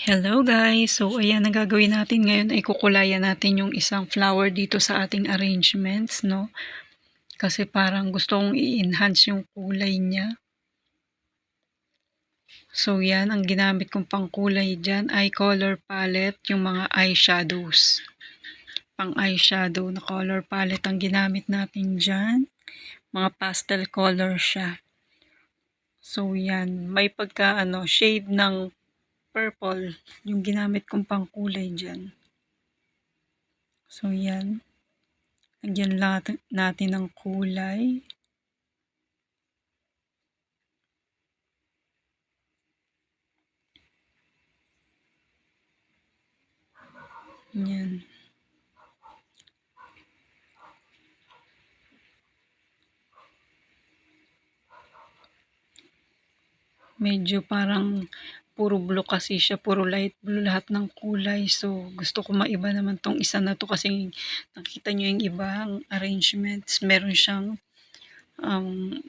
Hello guys! So ayan, ang gagawin natin ngayon ay kukulayan natin yung isang flower dito sa ating arrangements, no? Kasi parang gusto kong i-enhance yung kulay niya. So yan, ang ginamit kong pangkulay dyan ay color palette, yung mga eyeshadows. Pang eyeshadow na color palette ang ginamit natin dyan. Mga pastel color siya. So yan, may pagka shade ng purple yung ginamit kong pangkulay dyan. So yan. Lagyan natin ng kulay. Yan. Medyo parang puro blue kasi siya, puro light blue lahat ng kulay. So, gusto ko maiba naman tong isa na to kasi nakita nyo yung ibang arrangements. Meron siyang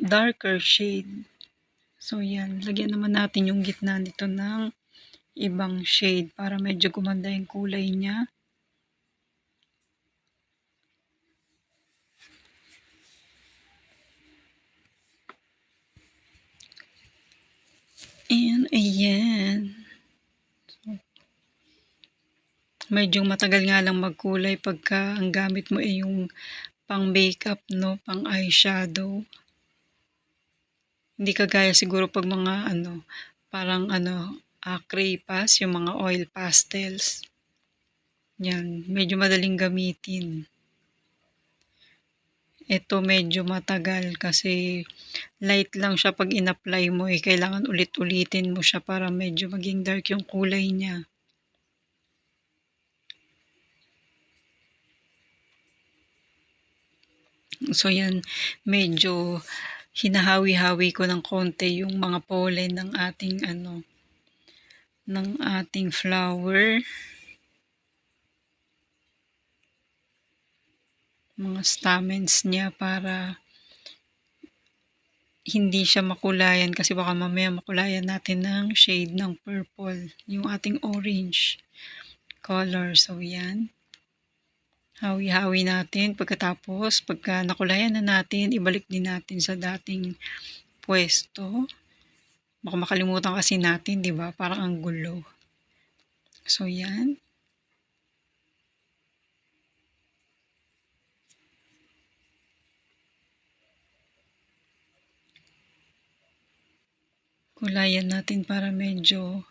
darker shade. So, yan. Lagyan naman natin yung gitna nito ng ibang shade para medyo gumanda yung kulay niya. And, ayan. Medyo matagal nga lang magkulay pagka ang gamit mo ay yung pang makeup, no? Pang eyeshadow. Hindi kagaya siguro pag mga parang crepas, yung mga oil pastels. Yan, medyo madaling gamitin. Ito medyo matagal kasi light lang siya pag in-apply mo eh. Kailangan ulit-ulitin mo siya para medyo maging dark yung kulay niya. So yan, medyo hinahawi-hawi ko ng konti yung mga pollen ng ating flower. Mga stamens niya para hindi siya makulayan kasi baka mamaya makulayan natin ng shade ng purple, yung ating orange color. So yan. Hawi-hawi natin. Pagkatapos, pagka nakulayan na natin, ibalik din natin sa dating pwesto. Baka makalimutan kasi natin, di ba? Parang ang gulo. So, yan. Kulayan natin para medyo